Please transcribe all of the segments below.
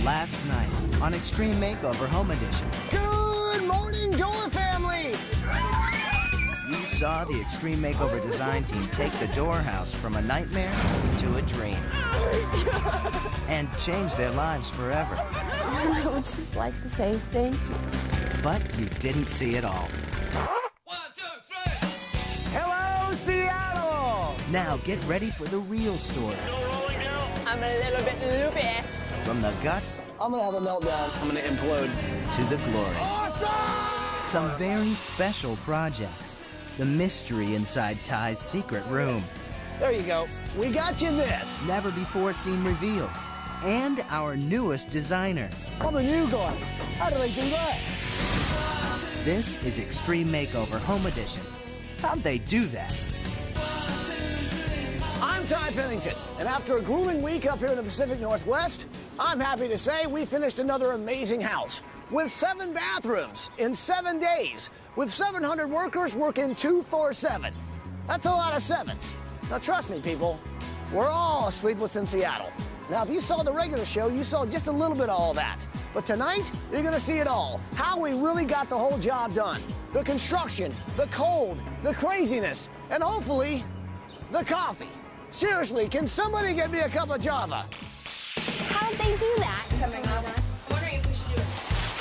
last night on Extreme Makeover Home Edition. Good morning, Dore family! You saw the Extreme Makeover design team take the Dore house from a nightmare to a dream. And change their lives forever. I would just like to say thank you. But you didn't see it all. 1, 2, 3. Hello, Seattle! Now get ready for the real story. I'm a little bit loopy. From the guts I'm gonna have a meltdown. I'm gonna implode. to the glory. Awesome! Some very special projects. The mystery inside Ty's secret room. There you go. We got you this. Never before seen reveals. And our newest designer. I'm a new guy. How do they do that? This is Extreme Makeover Home Edition. How'd they do that? I'm Ty Pennington, and after a grueling week up here in the Pacific Northwest, I'm happy to say we finished another amazing house with 7 bathrooms in 7 days, with 700 workers working 2-4-7. That's a lot of sevens. Now trust me, people, we're all sleepless in Seattle. Now, if you saw the regular show, you saw just a little bit of all that. But tonight, you're gonna see it all. How we really got the whole job done. The construction, the cold, the craziness, and hopefully, the coffee. Seriously, can somebody get me a cup of Java? How'd they do that? Coming up. I'm wondering if we should do it.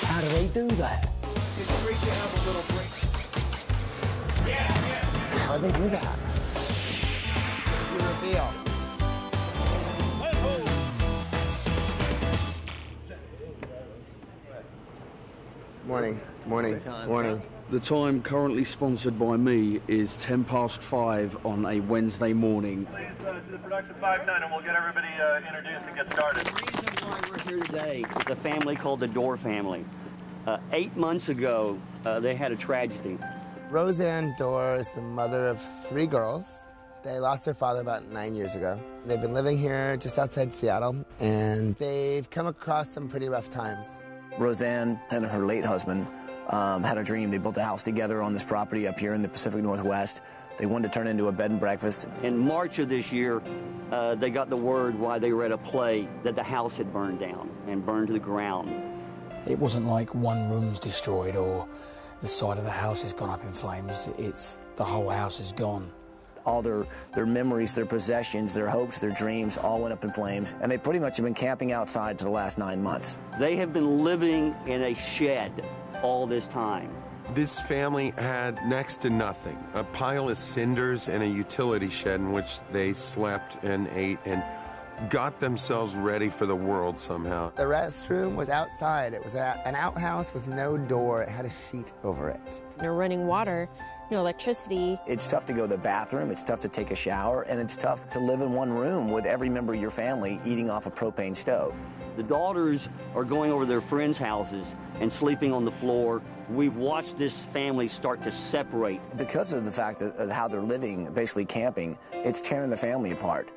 How do they do that? It's great to have a little break. Yeah. How do they do that? To reveal. Morning. The time currently sponsored by me is 5:10 on a Wednesday morning. Please to the production 5-9 and we'll get everybody introduced and get started. The reason why we're here today is a family called the Dore family. 8 months ago, they had a tragedy. Roseanne Dore is the mother of 3 girls. They lost their father about 9 years ago. They've been living here just outside Seattle, and they've come across some pretty rough times. Roseanne and her late husband had a dream. They built a house together on this property up here in the Pacific Northwest. They wanted to turn it into a bed and breakfast. In March of this year, they got the word while they were at a play that the house had burned down and burned to the ground. It wasn't like one room's destroyed or the side of the house has gone up in flames. It's the whole house is gone. All their memories, their possessions, their hopes, their dreams all went up in flames. And they pretty much have been camping outside for the last 9 months. They have been living in a shed all this time. This family had next to nothing, a pile of cinders and a utility shed in which they slept and ate and got themselves ready for the world somehow. The restroom was outside. It was an outhouse with no door. It had a sheet over it. No running water, no electricity. It's tough to go to the bathroom, it's tough to take a shower, and it's tough to live in one room with every member of your family eating off a propane stove. The daughters are going over to their friends' houses and sleeping on the floor. We've watched this family start to separate. Because of the fact that of how they're living, basically camping, it's tearing the family apart.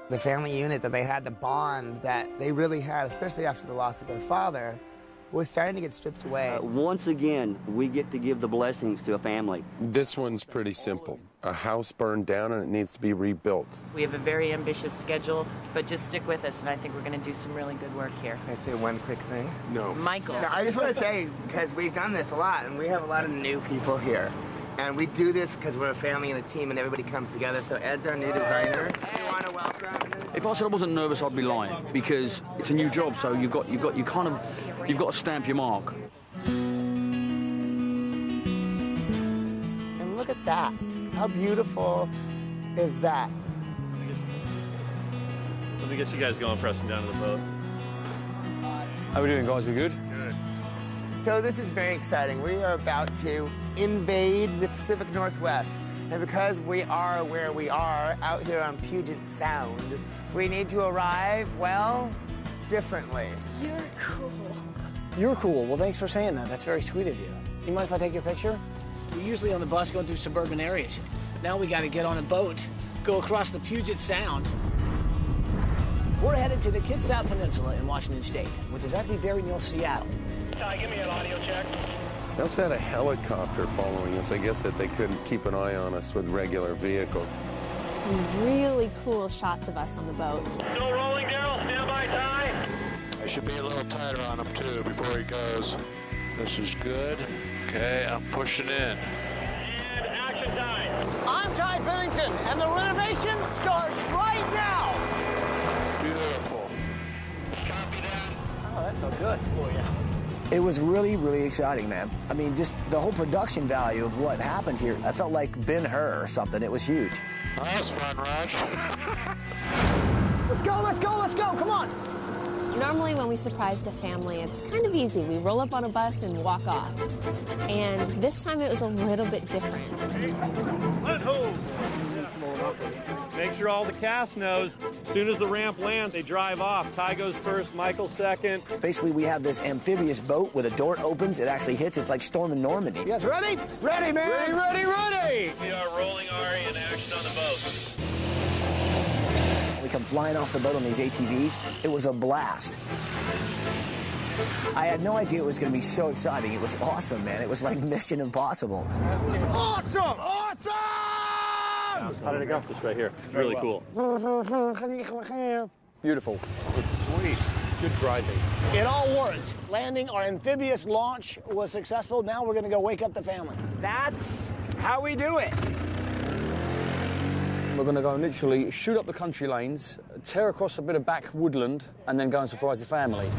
The family unit that they had, the bond that they really had, especially after the loss of their father, was starting to get stripped away. Once again, we get to give the blessings to a family. This one's pretty simple. A house burned down and it needs to be rebuilt. We have a very ambitious schedule, but just stick with us, and I think we're going to do some really good work here. Can I say one quick thing? No. Michael. No, I just want to say, because we've done this a lot, and we have a lot of new people here. And we do this because we're a family and a team, and everybody comes together. So Ed's our new designer. We want to welcome. If I said I wasn't nervous, I'd be lying, because it's a new job, so you've got to stamp your mark. And look at that. How beautiful is that? Let me get you guys going, pressing down to the boat. How we doing, guys? We good? Good. So this is very exciting. We are about to invade the Pacific Northwest. And because we are where we are, out here on Puget Sound, we need to arrive, well, differently. You're cool. You're cool. Well, thanks for saying that. That's very sweet of you. You mind if I take your picture? We're usually on the bus going through suburban areas. Now we got to get on a boat, go across the Puget Sound. We're headed to the Kitsap Peninsula in Washington State, which is actually very near Seattle. Ty, give me an audio check. They also had a helicopter following us. I guess that they couldn't keep an eye on us with regular vehicles. Some really cool shots of us on the boat. Still rolling, Daryl. Stand by, Ty. should be a little tighter on him too before he goes. This is good. Okay, I'm pushing in. And action time. I'm Ty Pennington, and the renovation starts right now. Beautiful. Oh, that felt good. Oh, yeah. It was really, really exciting, man. I mean, just the whole production value of what happened here. I felt like Ben-Hur or something. It was huge. That was fun, Raj. Let's go, let's go, let's go. Come on. Normally when we surprise the family, it's kind of easy. We roll up on a bus and walk off. And this time it was a little bit different. Make sure all the cast knows, as soon as the ramp lands, they drive off. Ty goes first, Michael second. Basically, we have this amphibious boat where the door opens, it actually hits, it's like storming Normandy. You guys ready? Ready, man. Ready, ready, ready. We are rolling Ari in action on the boat. We come flying off the boat on these ATVs. It was a blast. I had no idea it was going to be so exciting. It was awesome, man. It was like Mission Impossible. Awesome! Awesome! How did it go? Just right here. Really cool. Beautiful. It's sweet. Good driving. It all worked. Landing our amphibious launch was successful. Now we're going to go wake up the family. That's how we do it. We're going to go and literally shoot up the country lanes, tear across a bit of back woodland, and then go and surprise the family.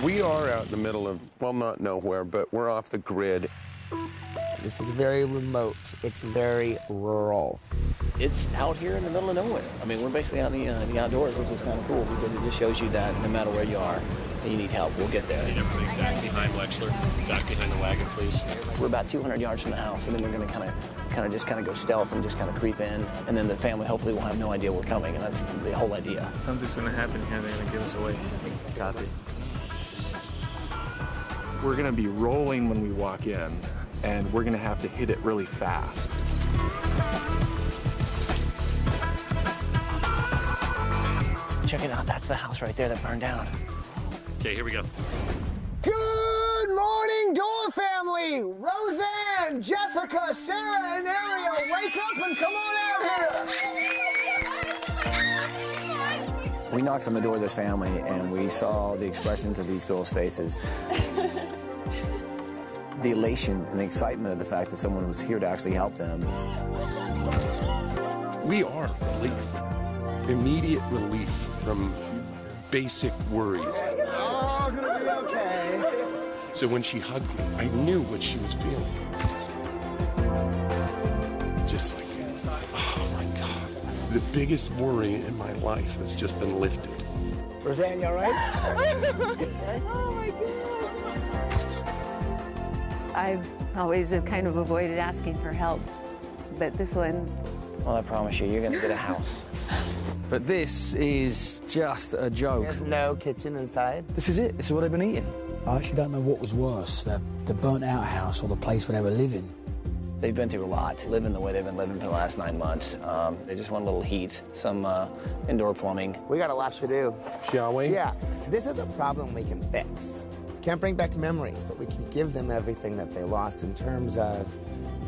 We are out in the middle of, well, not nowhere, but we're off the grid. This is very remote. It's very rural. It's out here in the middle of nowhere. I mean, we're basically out in the outdoors, which is kind of cool because it just shows you that no matter where you are, and you need help, we'll get there. Everybody's back behind Wexler. Back behind the wagon, please. We're about 200 yards from the house, and then we're going to kind of go stealth and just kind of creep in, and then the family hopefully will have no idea we're coming, and that's the whole idea. Something's going to happen here. They're going to give us away. Copy. We're going to be rolling when we walk in, and we're going to have to hit it really fast. Check it out. That's the house right there that burned down. Okay, here we go. Good morning, Dore family! Roseanne, Jessica, Sarah, and Ariel, wake up and come on out here! We knocked on the door of this family, and we saw the expressions of these girls' faces. The elation and the excitement of the fact that someone was here to actually help them. We are relief. Immediate relief from basic worries. Oh, gonna be okay. So when she hugged me, I knew what she was feeling. Just like, oh my God. The biggest worry in my life has just been lifted. Roseanne, you all right? Oh my God. I've always kind of avoided asking for help, but this one... Well, I promise you, you're going to get a house. But this is just a joke. There's no kitchen inside. This is it. This is what they've been eating. I actually don't know what was worse, the burnt-out house or the place where they were living. They've been through a lot, living the way they've been living for the last 9 months. They just want a little heat, some indoor plumbing. We got a lot to do. Shall we? Yeah. This is a problem we can fix. Can't bring back memories, but we can give them everything that they lost in terms of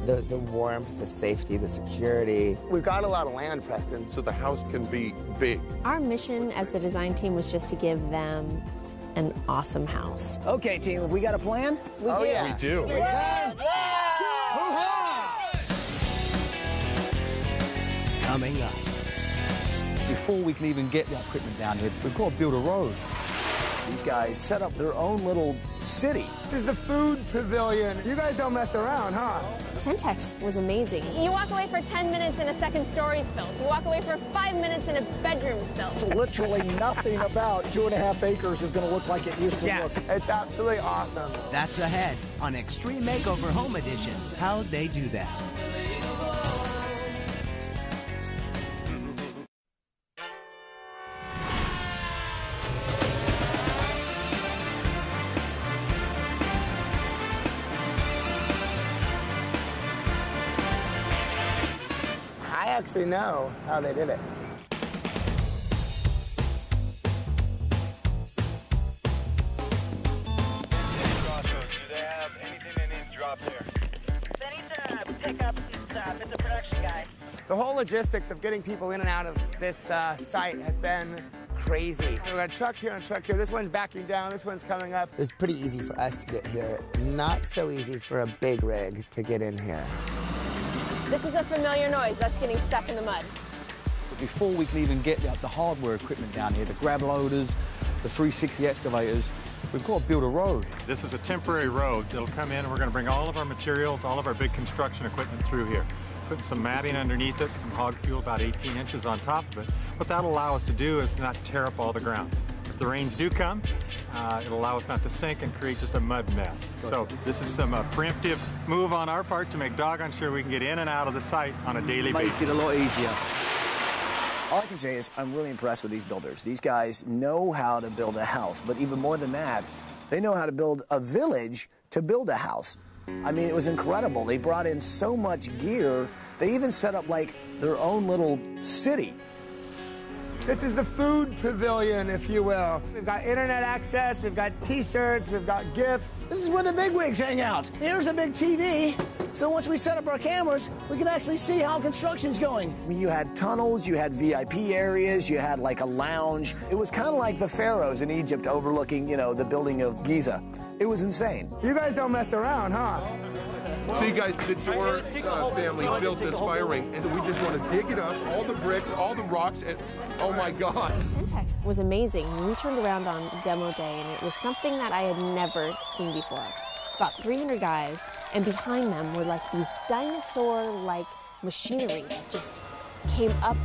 the warmth, the safety, the security. We've got a lot of land, Preston. So the house can be big. Our mission as the design team was just to give them an awesome house. Okay, team, have we got a plan? We do. Yeah. We do. We can. Coming up. Before we can even get the equipment down here, we've got to build a road. These guys set up their own little city. This is the food pavilion. You guys don't mess around, huh? Centex was amazing. You walk away for 10 minutes and a second story's built. You walk away for 5 minutes and a bedroom's built. Literally nothing about 2.5 acres is going to look like it used to look. It's absolutely awesome. That's ahead on Extreme Makeover Home Editions. How'd they do that? I actually know how they did it. Do they have anything they need to drop there? They need to pick up this, it's a production guy. The whole logistics of getting people in and out of this site has been crazy. We've got a truck here and a truck here. This one's backing down, this one's coming up. It's pretty easy for us to get here. Not so easy for a big rig to get in here. This is a familiar noise. That's getting stuck in the mud. Before we can even get the hardware equipment down here, the grab loaders, the 360 excavators, we've got to build a road. This is a temporary road that'll come in, and we're going to bring all of our materials, all of our big construction equipment through here. Putting some matting underneath it, some hog fuel about 18 inches on top of it. What that'll allow us to do is not tear up all the ground. If the rains do come, it'll allow us not to sink and create just a mud mess. So this is some preemptive move on our part to make doggone sure we can get in and out of the site on a daily basis. Make it a lot easier. All I can say is I'm really impressed with these builders. These guys know how to build a house, but even more than that, they know how to build a village to build a house. I mean, it was incredible. They brought in so much gear. They even set up like their own little city. This is the food pavilion, if you will. We've got internet access, we've got t-shirts, we've got gifts. This is where the bigwigs hang out. Here's a big TV, so once we set up our cameras, we can actually see how construction's going. I mean, you had tunnels, you had VIP areas, you had like a lounge. It was kind of like the pharaohs in Egypt overlooking, you know, the building of Giza. It was insane. You guys don't mess around, huh? So you guys, the Dore family built this fire ring, and we just want to dig it up, all the bricks, all the rocks, and oh my God. The syntax was amazing. We turned around on demo day, and it was something that I had never seen before. It's about 300 guys, and behind them were like these dinosaur-like machinery that just came up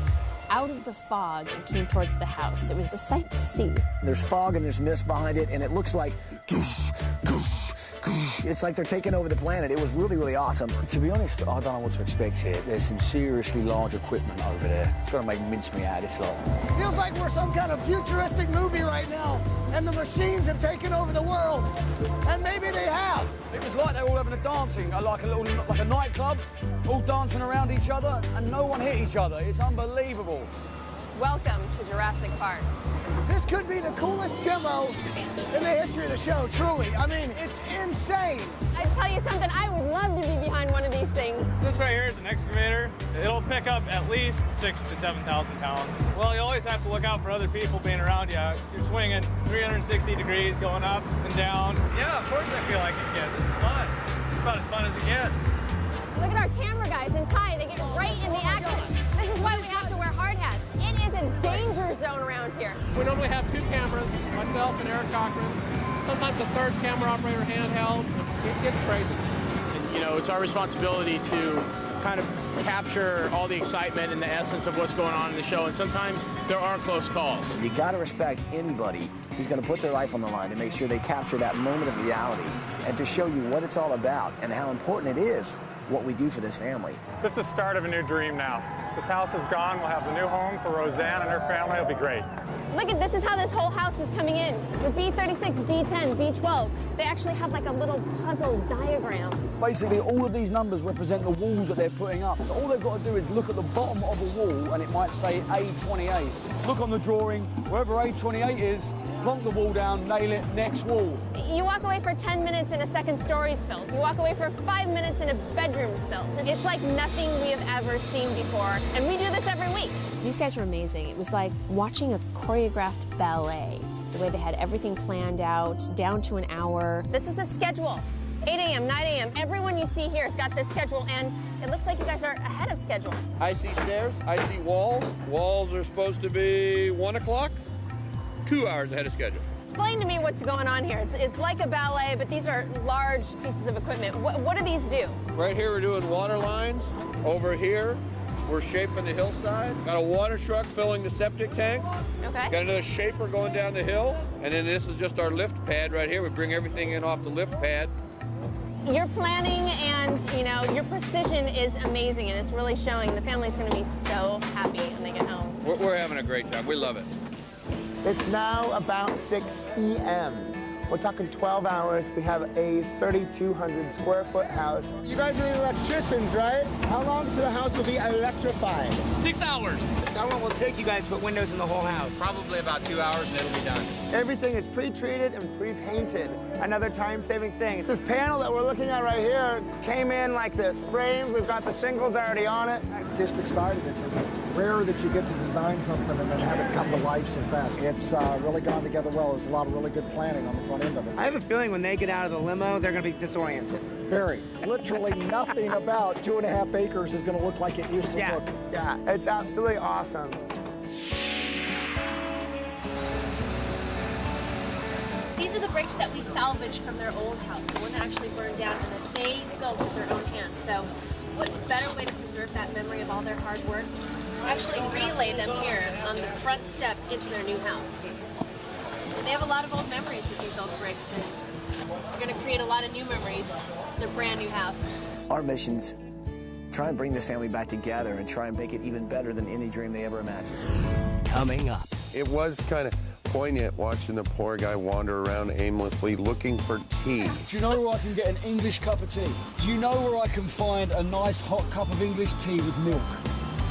out of the fog and came towards the house. It was a sight to see. There's fog and there's mist behind it, and it looks like goosh, goosh, goosh. It's like they're taking over the planet. It was really, really awesome. To be honest, I don't know what to expect here. There's some seriously large equipment over there. It's got to make mincemeat out of this lot. Feels like we're some kind of futuristic movie right now, and the machines have taken over the world. And maybe they have. It was like they were all having a dancing, like a nightclub, all dancing around each other, and no one hit each other. It's unbelievable. Welcome to Jurassic Park. This could be the coolest demo in the history of the show, truly. I mean, it's insane. I tell you something, I would love to be behind one of these things. This right here is an excavator. It'll pick up at least 6,000 to 7,000 pounds. Well, you always have to look out for other people being around you. You're swinging 360 degrees, going up and down. Yeah, of course I feel like it gets. This is fun. It's about as fun as it gets. Look at our camera guys in Thai. They get right in the action. This is why we have to wear hard hats. It is a danger zone around here. We normally have 2 cameras, myself and Eric Cochran. Sometimes a 3rd camera operator handheld. It gets crazy. And, you know, it's our responsibility to kind of capture all the excitement and the essence of what's going on in the show, and sometimes there are close calls. You got to respect anybody who's going to put their life on the line to make sure they capture that moment of reality and to show you what it's all about and how important it is what we do for this family. This is the start of a new dream now. This house is gone. We'll have the new home for Roseanne and her family. It'll be great. Look at this is how this whole house is coming in. The B36, B10, B12. They actually have like a little puzzle diagram. Basically, all of these numbers represent the walls that they're putting up. So all they've got to do is look at the bottom of a wall, and it might say A28. Look on the drawing, wherever A28 is, plonk the wall down, nail it, next wall. You walk away for 10 minutes and a second story's built. You walk away for 5 minutes and a bedroom's built. It's like nothing we have ever seen before, and we do this every week. These guys were amazing. It was like watching a choreographed ballet. The way they had everything planned out, down to an hour. This is a schedule. 8 a.m., 9 a.m. Everyone you see here has got this schedule, and it looks like you guys are ahead of schedule. I see stairs, I see walls. Walls are supposed to be 1 o'clock, 2 hours ahead of schedule. Explain to me what's going on here. It's like a ballet, but these are large pieces of equipment. What do these do? Right here we're doing water lines. Over here we're shaping the hillside. Got a water truck filling the septic tank. Okay. Got another shaper going down the hill. And then this is just our lift pad right here. We bring everything in off the lift pad. Your planning and, you know, your precision is amazing, and it's really showing. The family's going to be so happy when they get home. We're having a great time. We love it. It's now about 6 p.m. We're talking 12 hours. We have a 3,200 square foot house. You guys are the electricians, right? How long till the house will be electrified? 6 hours. How long will it take you guys to put windows in the whole house? Probably about 2 hours and it'll be done. Everything is pre-treated and pre-painted. Another time-saving thing. This panel that we're looking at right here came in like this. Framed, we've got the shingles already on it. I'm just excited. It's rare that you get to design something and then have it come to life so fast. It's really gone together well. There's a lot of really good planning on the front end of it. I have a feeling when they get out of the limo, they're going to be disoriented. Very. Literally nothing about 2.5 acres is going to look like it used to look. Yeah, it's absolutely awesome. These are the bricks that we salvaged from their old house, the one that actually burned down and that they built with their own hands. So what better way to preserve that memory of all their hard work? Actually relay them here on the front step into their new house. And they have a lot of old memories with these old bricks, and we're going to create a lot of new memories in their brand new house. Our mission's try and bring this family back together and try and make it even better than any dream they ever imagined. Coming up. It was kind of poignant watching the poor guy wander around aimlessly looking for tea. Do you know where I can get an English cup of tea? Do you know where I can find a nice hot cup of English tea with milk?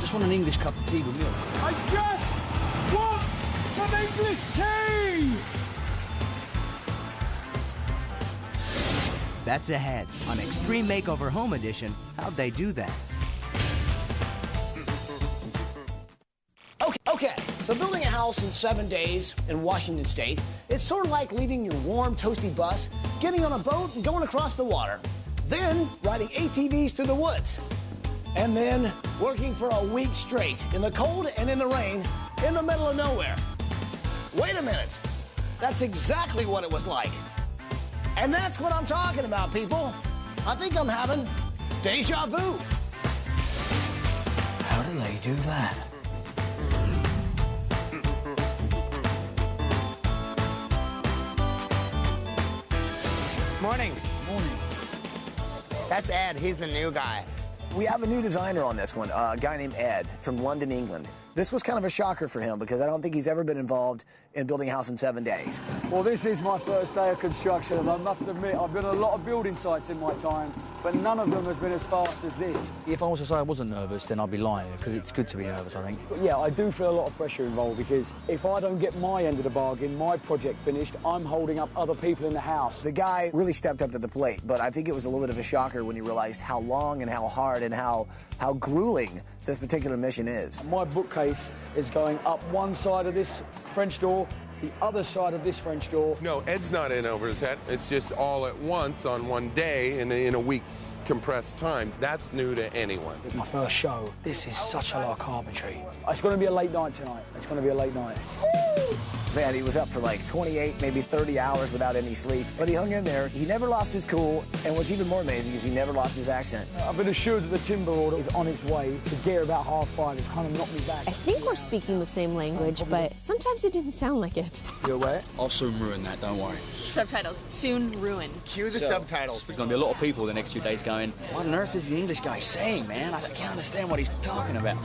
Just want an English cup of tea with milk. I just want some English tea! That's ahead on Extreme Makeover Home Edition. How'd they do that? Okay, so building a house in 7 days in Washington State, it's sort of like leaving your warm, toasty bus, getting on a boat and going across the water, then riding ATVs through the woods, and then working for a week straight in the cold and in the rain in the middle of nowhere. Wait a minute. That's exactly what it was like. And that's what I'm talking about, people. I think I'm having deja vu. How do they do that? Morning. Morning. That's Ed. He's the new guy. We have a new designer on this one, a guy named Ed from London, England. This was kind of a shocker for him because I don't think he's ever been involved in building a house in 7 days. Well, this is my first day of construction, and I must admit, I've been on a lot of building sites in my time, but none of them have been as fast as this. If I was to say I wasn't nervous, then I'd be lying, because it's good to be nervous, I think. But yeah, I do feel a lot of pressure involved, because if I don't get my end of the bargain, my project finished, I'm holding up other people in the house. The guy really stepped up to the plate, but I think it was a little bit of a shocker when he realized how long and how hard and how grueling this particular mission is. My bookcase is going up one side of this French door, the other side of this French door. No, Ed's not in over his head. It's just all at once on one day in a week's compressed time. That's new to anyone. It's my first show. This is such a lot of carpentry. It's going to be a late night tonight. It's going to be a late night. Man, he was up for like 28, maybe 30 hours without any sleep, but he hung in there. He never lost his cool, and what's even more amazing is he never lost his accent. I've been assured that the timber order is on its way. To get about 5:30 it's kind of knocked me back. I think we're speaking the same language, but sometimes it didn't sound like it. You away? I'll soon ruin that, don't worry. Subtitles, soon ruin. Cue the subtitles. There's going to be a lot of people the next 2 days going, what on earth is the English guy saying, man? I can't understand what he's talking about.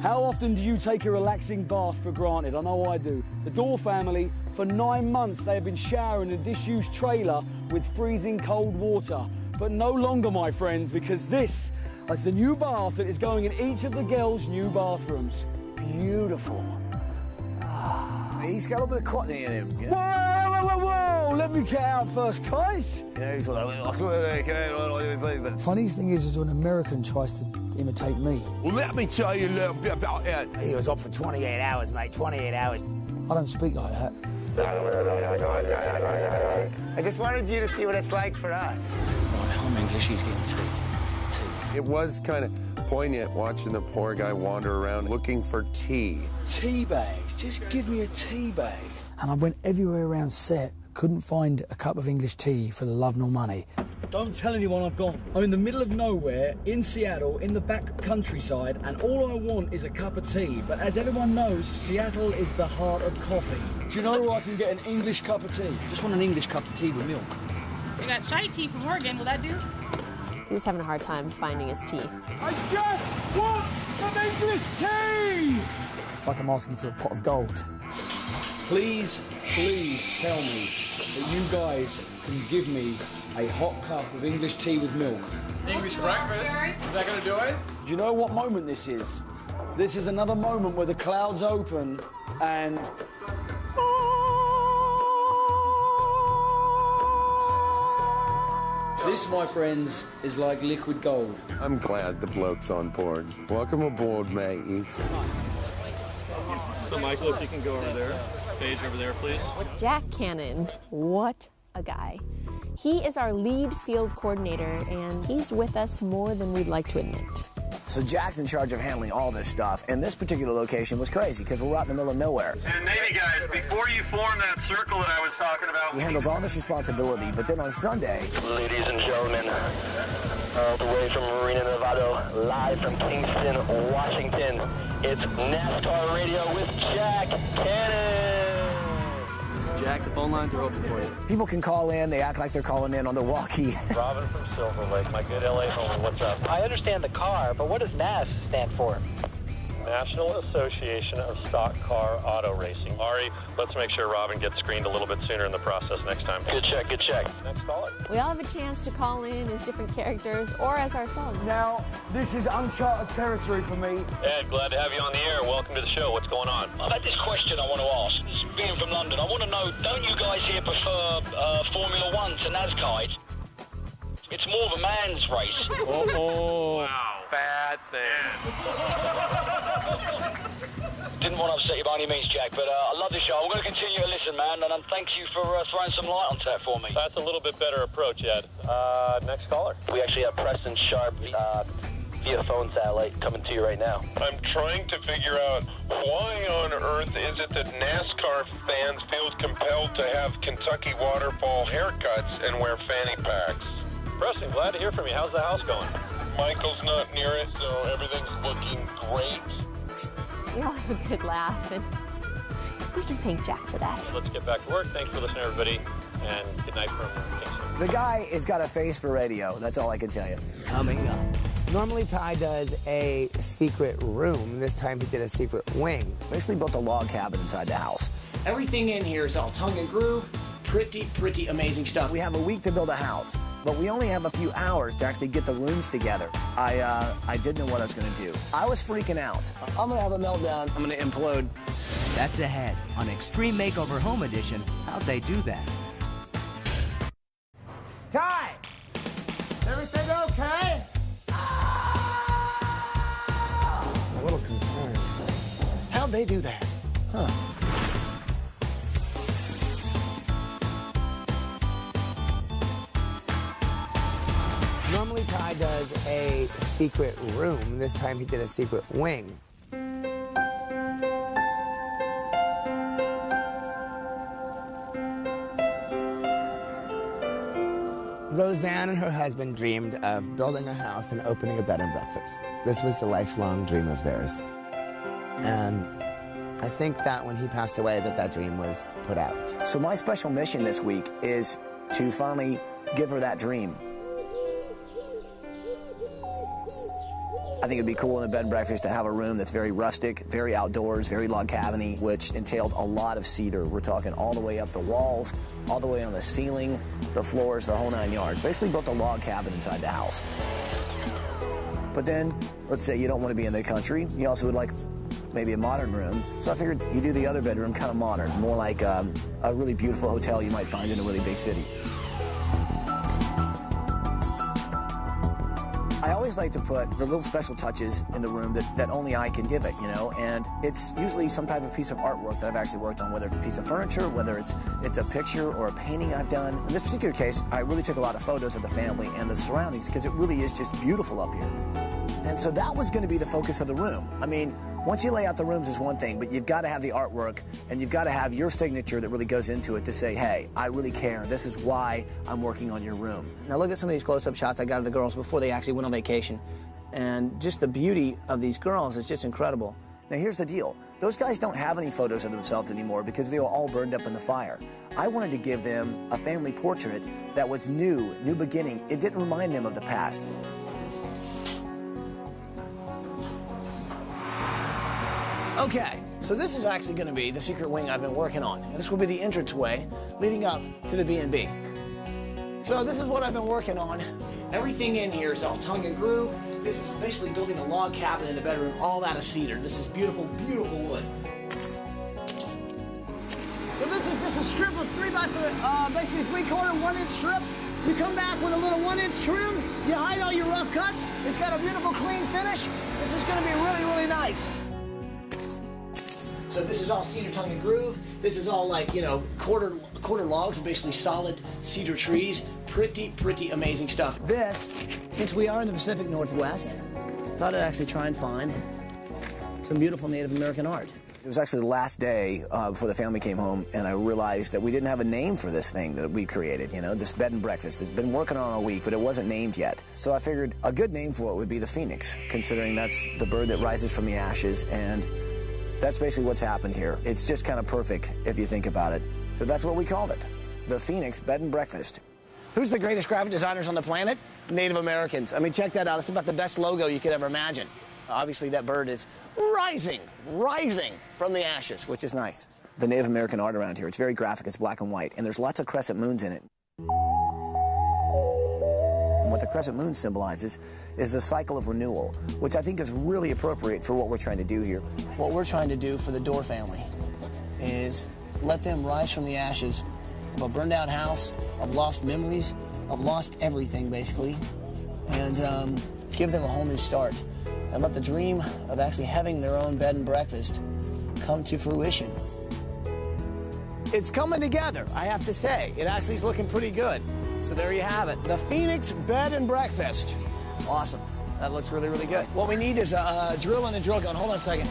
How often do you take a relaxing bath for granted? I know I do. The Dore family, for 9 months, they have been showering a disused trailer with freezing cold water. But no longer, my friends, because this is the new bath that is going in each of the girls' new bathrooms. Beautiful. He's got a little bit of cotton in him. You know? Whoa! Let me get out first, guys. Yeah, he's like, The funniest thing is when an American tries to imitate me. Well, let me tell you a little bit about Ed. He was up for 28 hours, mate. 28 hours. I don't speak like that. I just wanted you to see what it's like for us. Right, I'm English, he's getting tea. It was kind of poignant watching the poor guy wander around looking for tea. Tea bags, just give me a tea bag. And I went everywhere around set, couldn't find a cup of English tea for the love nor money. Don't tell anyone I've gone. I'm in the middle of nowhere, in Seattle, in the back countryside, and all I want is a cup of tea. But as everyone knows, Seattle is the heart of coffee. Do you know where I can get an English cup of tea? Just want an English cup of tea with milk. We got chai tea from Oregon. Will that do? He was having a hard time finding his tea. I just want some English tea! Like I'm asking for a pot of gold. Please tell me that you guys can give me a hot cup of English tea with milk. English breakfast? Is that gonna do it? Do you know what moment this is? This is another moment where the clouds open and... This, my friends, is like liquid gold. I'm glad the bloke's on board. Welcome aboard, matey. So, Michael, if you can go over there. Page over there, please. Jack Cannon, what a guy. He is our lead field coordinator, and he's with us more than we'd like to admit. So Jack's in charge of handling all this stuff, and this particular location was crazy because we're out in the middle of nowhere. And maybe, guys, before you form that circle that I was talking about... He handles all this responsibility, but then on Sunday... Ladies and gentlemen, all the way from Marina, Nevada, live from Kingston, Washington, it's NASCAR Radio with Jack Cannon. Jack, the phone lines are open for you. People can call in. They act like they're calling in on their walkie. Robin from Silver Lake, my good LA homie, what's up? I understand the car, but what does NAS stand for? National Association of Stock Car Auto Racing. Ari, let's make sure Robin gets screened a little bit sooner in the process next time. Good check, good check. Next caller. We all have a chance to call in as different characters or as ourselves. Now, this is uncharted territory for me. Ed, glad to have you on the air. Welcome to the show. What's going on? I've had this question I want to ask. This being from London, I want to know, don't you guys here prefer Formula One to NASCAR? It's more of a man's race. Oh, wow. Bad thing. Didn't want to upset you by any means, Jack, but I love this show. I'm going to continue to listen, man, and thank you for throwing some light onto that for me. That's a little bit better approach, Ed. Next caller. We actually have Preston Sharp via phone satellite coming to you right now. I'm trying to figure out why on earth is it that NASCAR fans feel compelled to have Kentucky waterfall haircuts and wear fanny packs. Preston, glad to hear from you. How's the house going? Michael's not near it, so everything's looking great. We all have a good laugh, and we can thank Jack for that. Let's get back to work. Thanks for listening, everybody, and good night from Kingston. The guy has got a face for radio. That's all I can tell you. Coming up. Normally, Ty does a secret room. This time, he did a secret wing. Basically built a log cabin inside the house. Everything in here is all tongue and groove. Pretty amazing stuff. We have a week to build a house, but we only have a few hours to actually get the rooms together. I didn't know what I was going to do. I was freaking out. I'm going to have a meltdown. I'm going to implode. That's ahead on Extreme Makeover Home Edition. How'd they do that? Ty! Everything okay? I'm a little concerned. How'd they do that? Huh. Normally, Ty does a secret room. This time, he did a secret wing. Roseanne and her husband dreamed of building a house and opening a bed and breakfast. This was a lifelong dream of theirs. And I think that when he passed away, that dream was put out. So my special mission this week is to finally give her that dream. I think it'd be cool in a bed and breakfast to have a room that's very rustic, very outdoors, very log cabin-y, which entailed a lot of cedar. We're talking all the way up the walls, all the way on the ceiling, the floors, the whole 9 yards. Basically built a log cabin inside the house. But then, let's say you don't want to be in the country. You also would like maybe a modern room. So I figured you do the other bedroom kind of modern, more like a really beautiful hotel you might find in a really big city. I always like to put the little special touches in the room that only I can give it, you know, and it's usually some type of piece of artwork that I've actually worked on, whether it's a piece of furniture, whether it's a picture or a painting I've done. In this particular case, I really took a lot of photos of the family and the surroundings because it really is just beautiful up here. And so that was going to be the focus of the room. I mean, once you lay out the rooms is one thing, but you've got to have the artwork and you've got to have your signature that really goes into it to say, hey, I really care. This is why I'm working on your room. Now look at some of these close-up shots I got of the girls before they actually went on vacation. And just the beauty of these girls is just incredible. Now here's the deal. Those guys don't have any photos of themselves anymore because they were all burned up in the fire. I wanted to give them a family portrait that was new beginning. It didn't remind them of the past. Okay, So this is actually going to be the secret wing I've been working on. This will be the entranceway leading up to the B&B. So this is what I've been working on. Everything in here is all tongue and groove. This is basically building a log cabin in the bedroom, all out of cedar. This is beautiful, beautiful wood. So this is just a strip of basically 3/4 1-inch strip. You come back with a little 1-inch trim. You hide all your rough cuts. It's got a beautiful, clean finish. This is going to be really, really nice. So this is all cedar tongue and groove. This is all like, you know, quarter logs, basically solid cedar trees. Pretty amazing stuff. This, since we are in the Pacific Northwest, thought I'd actually try and find some beautiful Native American art. It was actually the last day before the family came home, and I realized that we didn't have a name for this thing that we created, you know, this bed and breakfast. It's been working on all week, but it wasn't named yet. So I figured a good name for it would be the Phoenix, considering that's the bird that rises from the ashes, and that's basically what's happened here. It's just kind of perfect if you think about it. So that's what we called it, the Phoenix Bed and Breakfast. Who's the greatest graphic designers on the planet? Native Americans. I mean, check that out. It's about the best logo you could ever imagine. Obviously, that bird is rising from the ashes, which is nice. The Native American art around here, it's very graphic, it's black and white, and there's lots of crescent moons in it. And what the crescent moon symbolizes is the cycle of renewal, which I think is really appropriate for what we're trying to do here. What we're trying to do for the Dore family is let them rise from the ashes of a burned out house, of lost memories, of lost everything, basically, and give them a whole new start. And let the dream of actually having their own bed and breakfast come to fruition. It's coming together, I have to say. It actually is looking pretty good. So there you have it, the Phoenix Bed and Breakfast. Awesome. That looks really, really good. What we need is a drill and a drill gun. Hold on a second.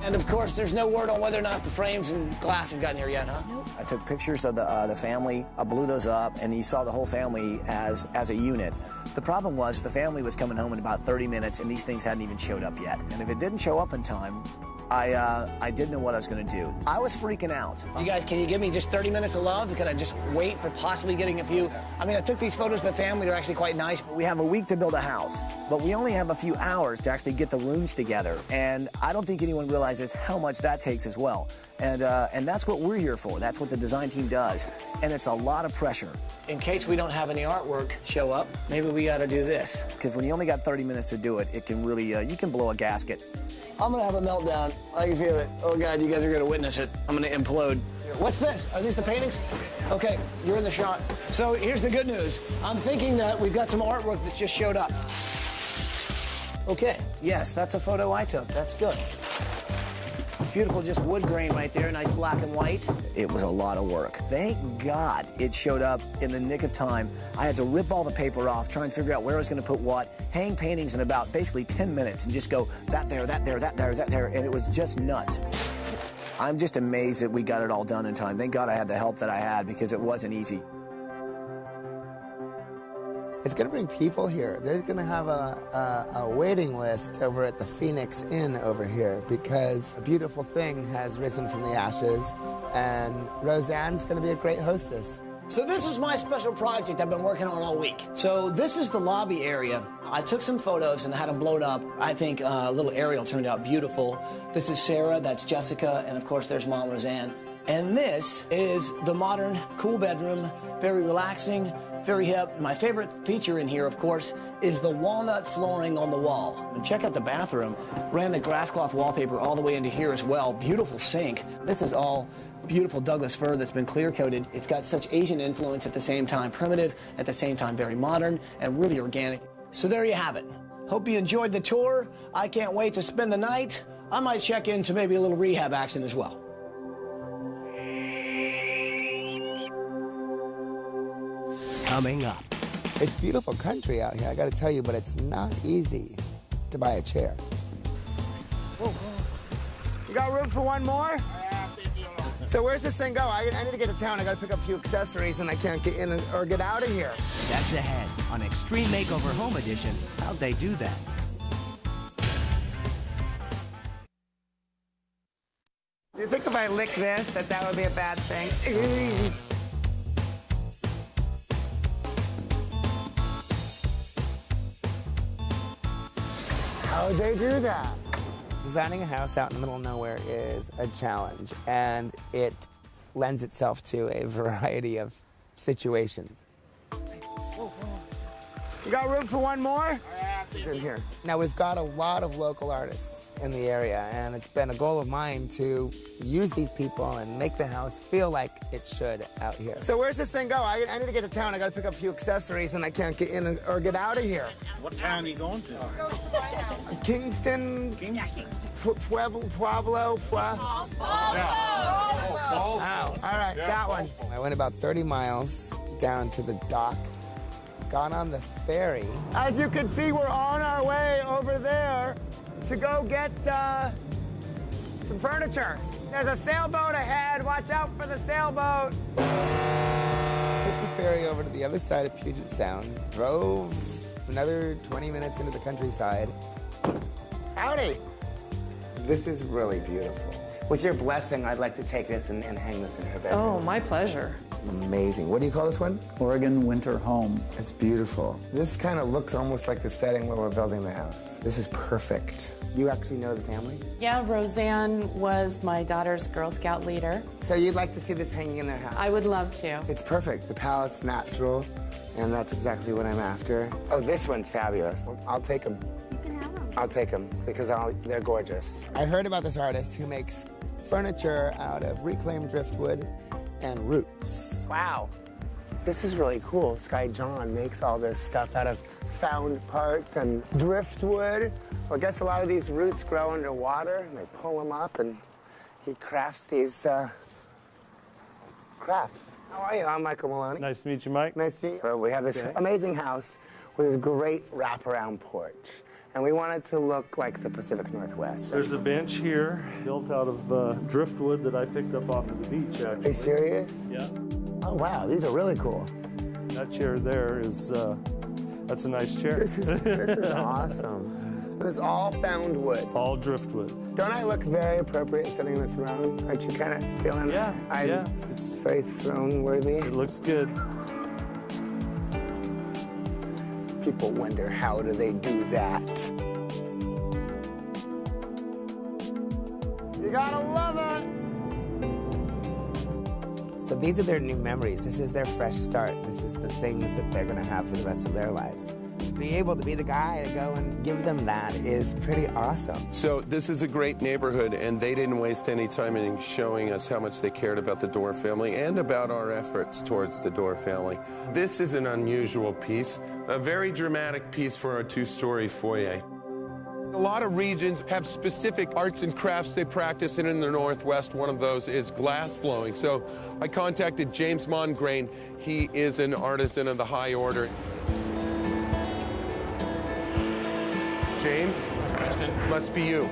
And of course, there's no word on whether or not the frames and glass have gotten here yet, huh? Nope. I took pictures of the family. I blew those up, and you saw the whole family as a unit. The problem was the family was coming home in about 30 minutes, and these things hadn't even showed up yet. And if it didn't show up in time, I didn't know what I was going to do. I was freaking out. You guys, can you give me just 30 minutes of love? Could I just wait for possibly getting a few? I mean, I took these photos of the family. They're actually quite nice. We have a week to build a house, but we only have a few hours to actually get the rooms together. And I don't think anyone realizes how much that takes as well. And that's what we're here for. That's what the design team does. And it's a lot of pressure. In case we don't have any artwork show up, maybe we got to do this. Because when you only got 30 minutes to do it, it can really, you can blow a gasket. I'm going to have a meltdown. I can feel it. Oh, God, you guys are going to witness it. I'm going to implode. What's this? Are these the paintings? Okay, you're in the shot. So here's the good news. I'm thinking that we've got some artwork that just showed up. Okay, yes, that's a photo I took. That's good. Beautiful, just wood grain right there, nice black and white. It was a lot of work. Thank God it showed up in the nick of time. I had to rip all the paper off, try and figure out where I was going to put what, hang paintings in about basically 10 minutes and just go that there, that there, that there, that there, and it was just nuts. I'm just amazed that we got it all done in time. Thank God I had the help that I had because it wasn't easy. It's going to bring people here. They're going to have a waiting list over at the Phoenix Inn over here because a beautiful thing has risen from the ashes, and Roseanne's going to be a great hostess. So this is my special project I've been working on all week. So this is the lobby area. I took some photos and had them blown up. I think little Ariel turned out beautiful. This is Sarah, that's Jessica, and of course there's Mom Roseanne. And this is the modern, cool bedroom, very relaxing, very hip. My favorite feature in here, of course, is the walnut flooring on the wall. And check out the bathroom. Ran the grass cloth wallpaper all the way into here as well. Beautiful sink. This is all beautiful Douglas fir that's been clear coated. It's got such Asian influence at the same time, primitive, at the same time very modern and really organic. So there you have it. Hope you enjoyed the tour. I can't wait to spend the night. I might check into maybe a little rehab action as well. Coming up. It's beautiful country out here, I got to tell you, but it's not easy to buy a chair. Whoa. You got room for one more? So where's this thing go? I need to get to town. I got to pick up a few accessories, and I can't get in or get out of here. That's ahead on Extreme Makeover Home Edition. How'd they do that? Do you think if I lick this, that would be a bad thing? How'd they do that? Designing a house out in the middle of nowhere is a challenge, and it lends itself to a variety of situations. You got room for one more? He's in here. Now, we've got a lot of local artists in the area, and it's been a goal of mine to use these people and make the house feel like it should out here. So where's this thing go? I need to get to town. I got to pick up a few accessories, and I can't get in or get out of here. What town are you going to? Kingston, Pueblo. Wow. All right, that one. I went about 30 miles down to the dock, got on the ferry. As you can see, we're on our way over there to go get some furniture. There's a sailboat ahead. Watch out for the sailboat. Took the ferry over to the other side of Puget Sound, drove another 20 minutes into the countryside. Howdy. This is really beautiful. With your blessing, I'd like to take this and hang this in her bedroom. Oh, my pleasure. Amazing. What do you call this one? Oregon Winter Home. It's beautiful. This kind of looks almost like the setting where we're building the house. This is perfect. You actually know the family? Yeah, Roseanne was my daughter's Girl Scout leader. So you'd like to see this hanging in their house? I would love to. It's perfect. The palette's natural, and that's exactly what I'm after. Oh, this one's fabulous. I'll take them. You can have them. I'll take them because they're gorgeous. I heard about this artist who makes furniture out of reclaimed driftwood and roots. Wow. This is really cool. This guy John makes all this stuff out of found parts and driftwood. Well, I guess a lot of these roots grow underwater, and they pull them up, and he crafts these crafts. How are you? I'm Michael Maloney. Nice to meet you, Mike. Nice to meet you. We have this amazing house with this great wraparound porch, and we want it to look like the Pacific Northwest. There's a bench here built out of driftwood that I picked up off of the beach, actually. Are you serious? Yeah. Oh, wow. These are really cool. That chair there is, that's a nice chair. This is awesome. It's all found wood. All driftwood. Don't I look very appropriate sitting on the throne? Aren't you kind of feeling that? Yeah. It's very throne-worthy. It looks good. People wonder, how do they do that? You gotta love it! So these are their new memories. This is their fresh start. This is the things that they're gonna have for the rest of their lives. To be able to be the guy to go and give them that is pretty awesome. So this is a great neighborhood, and they didn't waste any time in showing us how much they cared about the Dore family and about our efforts towards the Dore family. This is an unusual piece, a very dramatic piece for our two-story foyer. A lot of regions have specific arts and crafts they practice, and in the Northwest, one of those is glass blowing. So I contacted James Mongrain. He is an artisan of the high order. James, must be you.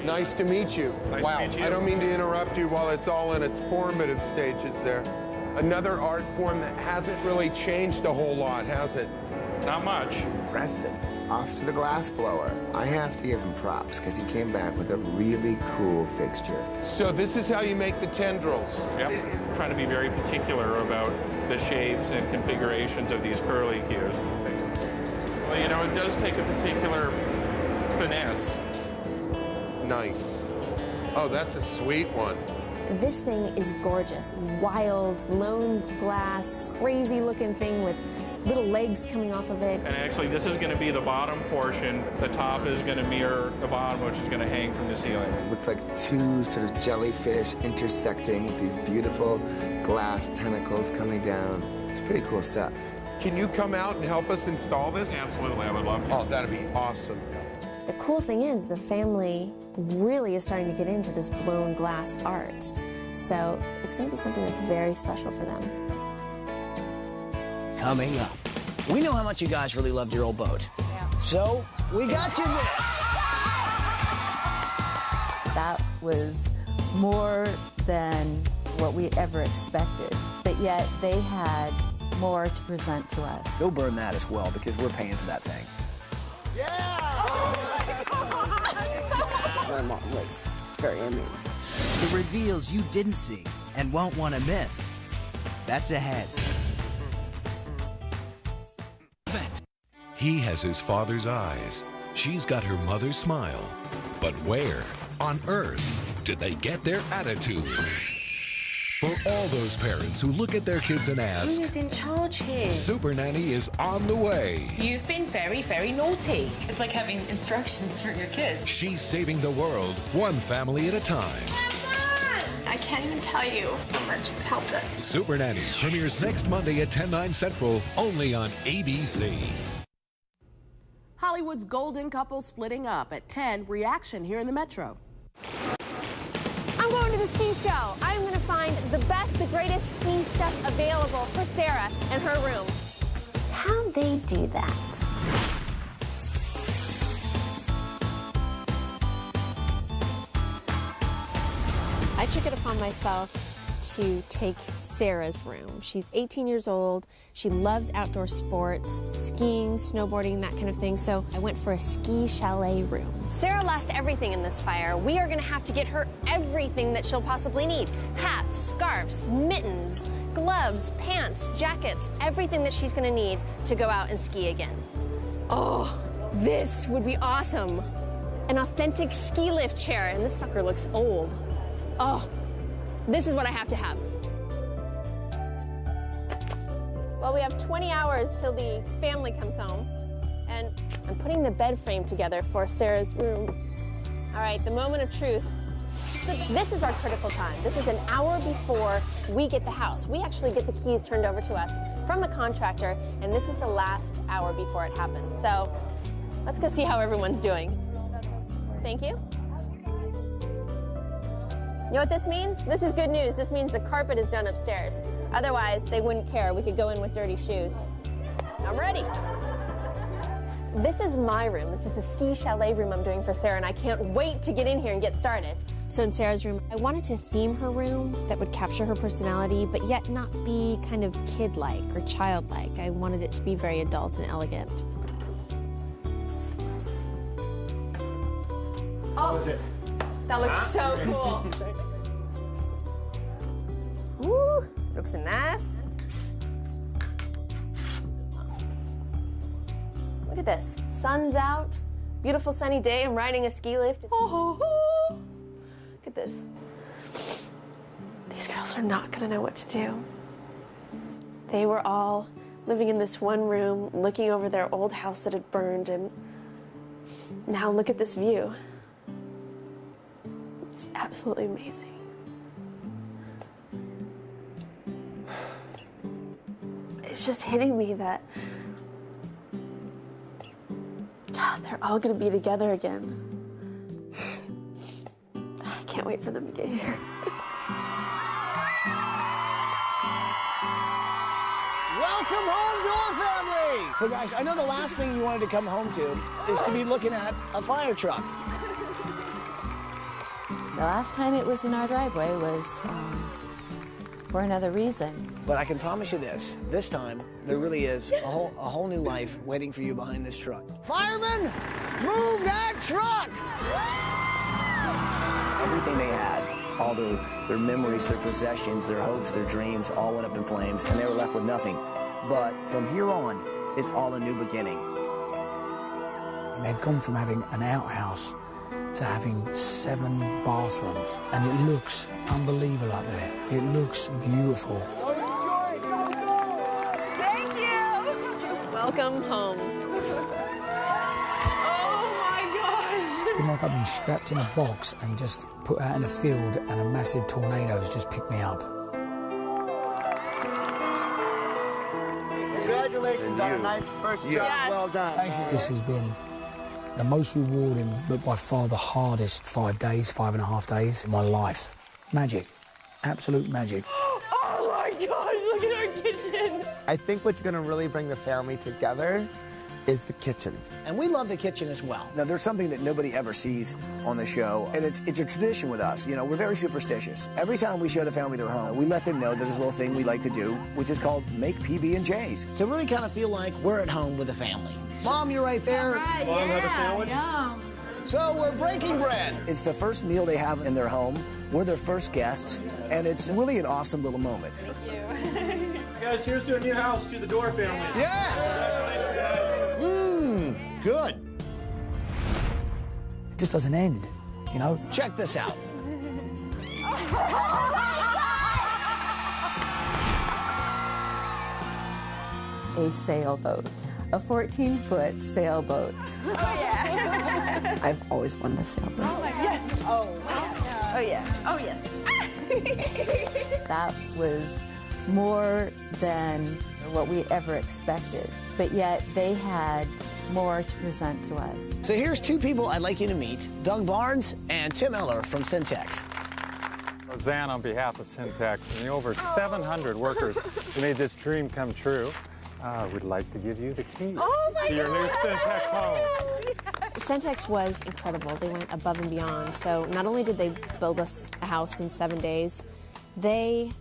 Nice to meet you. Nice wow, to meet you. I don't mean to interrupt you while it's all in its formative stages there. Another art form that hasn't really changed a whole lot, has it? Not much. Preston, off to the glass blower. I have to give him props because he came back with a really cool fixture. So this is how you make the tendrils. Yep. Trying to be very particular about the shapes and configurations of these curlicues. Well, you know, it does take a particular finesse. Nice. Oh, that's a sweet one. This thing is gorgeous. Wild, lone glass, crazy looking thing with little legs coming off of it. And actually, this is going to be the bottom portion. The top is going to mirror the bottom, which is going to hang from the ceiling. It looked like two sort of jellyfish intersecting with these beautiful glass tentacles coming down. It's pretty cool stuff. Can you come out and help us install this? Absolutely, I would love to. Oh, that'd be awesome. The cool thing is the family really is starting to get into this blown glass art. So it's going to be something that's very special for them. Coming up, we know how much you guys really loved your old boat. Yeah. So we got you this. That was more than what we ever expected, but yet they had more to present to us. Go burn that as well, because we're paying for that thing. My mom was very mean. The reveals you didn't see and won't want to miss. That's ahead. He has his father's eyes. She's got her mother's smile. But where on earth did they get their attitude? For all those parents who look at their kids and ask, who's in charge here? Super Nanny is on the way. You've been very, very naughty. It's like having instructions for your kids. She's saving the world, one family at a time. I can't even tell you how much it helped us. Super Nanny premieres next Monday at 10/9 Central, only on ABC. Hollywood's golden couple splitting up at 10. Reaction here in the Metro. I'm going to the ski show. I'm going to find the best, the greatest ski stuff available for Sarah and her room. How'd they do that? I took it upon myself to take Sarah's room. She's 18 years old. She loves outdoor sports, skiing, snowboarding, that kind of thing. So I went for a ski chalet room. Sarah lost everything in this fire. We are going to have to get her everything that she'll possibly need. Hats, scarves, mittens, gloves, pants, jackets, everything that she's going to need to go out and ski again. Oh, this would be awesome. An authentic ski lift chair, and this sucker looks old. Oh, this is what I have to have. Well, we have 20 hours till the family comes home, and I'm putting the bed frame together for Sarah's room. All right, the moment of truth. This is our critical time. This is an hour before we get the house. We actually get the keys turned over to us from the contractor, and this is the last hour before it happens. So let's go see how everyone's doing. Thank you. You know what this means? This is good news. This means the carpet is done upstairs. Otherwise, they wouldn't care. We could go in with dirty shoes. I'm ready. This is my room. This is the ski chalet room I'm doing for Sarah, and I can't wait to get in here and get started. So in Sarah's room, I wanted to theme her room that would capture her personality, but yet not be kind of kid-like or childlike. I wanted it to be very adult and elegant. How was it? That looks so cool. Woo, looks nice. Look at this. Sun's out. Beautiful sunny day. I'm riding a ski lift. Oh, look at this. These girls are not gonna know what to do. They were all living in this one room, looking over their old house that had burned, and now look at this view. It's absolutely amazing. It's just hitting me that, God, they're all gonna be together again. I can't wait for them to get here. Welcome home, Dore family! So guys, I know the last thing you wanted to come home to is to be looking at a fire truck. The last time it was in our driveway was for another reason. But I can promise you this time, there really is a whole new life waiting for you behind this truck. Firemen, move that truck! Everything they had, all their memories, their possessions, their hopes, their dreams, all went up in flames, and they were left with nothing. But from here on, it's all a new beginning. They've gone from having an outhouse to having 7 bathrooms, and it looks unbelievable up there. It looks beautiful. Thank you! Welcome home. Oh my gosh! It's been like I've been strapped in a box and just put out in a field, and a massive tornado has just picked me up. Congratulations on a nice first job. Yes. Well done. Thank you. This has been the most rewarding, but by far the hardest 5.5 days in my life. Magic. Absolute magic. Oh my gosh, look at our kitchen! I think what's going to really bring the family together is the kitchen. And we love the kitchen as well. Now, there's something that nobody ever sees on the show, and it's a tradition with us. You know, we're very superstitious. Every time we show the family their home, we let them know that there's a little thing we like to do, which is called make PB&Js. To really kind of feel like we're at home with the family. Mom, you're right there. Mom, have a sandwich? Yeah. So we're breaking bread. It's the first meal they have in their home. We're their first guests, and it's really an awesome little moment. Thank you. Guys, here's to a new house to the Dore family. Yes! Congratulations, guys. Good. just doesn't end, you know? Check this out. A sailboat, a 14-foot sailboat. Oh, yeah. I've always wanted a sailboat. Oh, my yes. Oh, wow. Oh, yeah. Oh, yes. That was more than what we ever expected, but yet they had more to present to us. So here's two people I'd like you to meet, Doug Barnes and Tim Eller from Syntex. Roseanne on behalf of Syntex and the over 700 workers who made this dream come true. We'd like to give you the key to your new Syntex home. Yes. Syntex was incredible. They went above and beyond. So not only did they build us a house in 7 days, they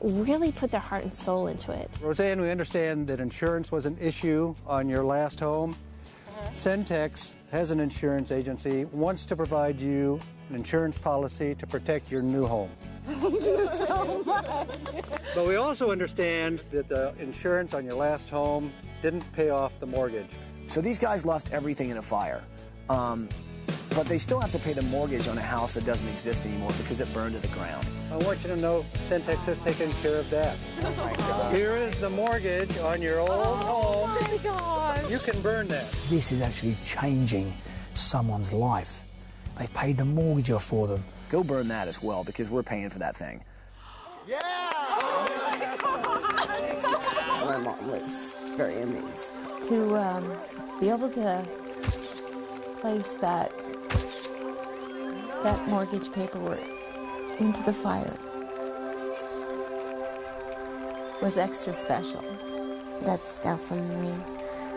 really put their heart and soul into it. Roseanne, we understand that insurance was an issue on your last home. Syntex has an insurance agency, wants to provide you an insurance policy to protect your new home. Thank you so much. But we also understand that the insurance on your last home didn't pay off the mortgage. So these guys lost everything in a fire. But they still have to pay the mortgage on a house that doesn't exist anymore because it burned to the ground. I want you to know Syntex has taken care of that. Oh my God. Here is the mortgage on your old home. Oh my gosh. You can burn that. This is actually changing someone's life. They've paid the mortgage off for them. Go burn that as well because we're paying for that thing. Yeah! My mom was very amazed. To be able to place that mortgage paperwork into the fire was extra special. That's definitely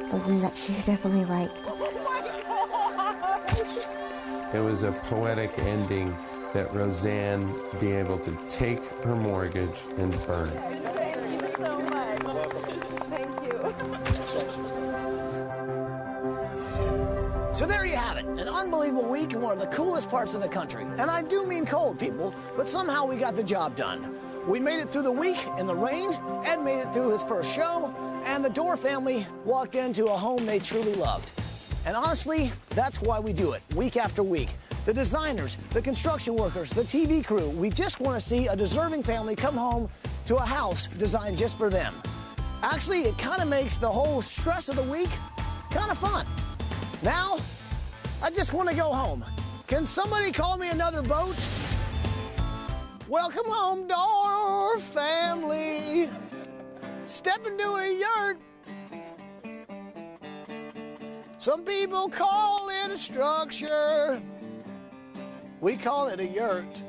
something that she definitely liked. It was a poetic ending that Roseanne be able to take her mortgage and burn it. Thank you so much. Thank you. So there you have it, an unbelievable week in one of the coolest parts of the country. And I do mean cold, people, but somehow we got the job done. We made it through the week in the rain, Ed made it through his first show, and the Dore family walked into a home they truly loved. And honestly, that's why we do it, week after week. The designers, the construction workers, the TV crew, we just want to see a deserving family come home to a house designed just for them. Actually, it kind of makes the whole stress of the week kind of fun. Now, I just want to go home. Can somebody call me another boat? Welcome home, Dore family. Step into a yurt. Some people call it a structure. We call it a yurt.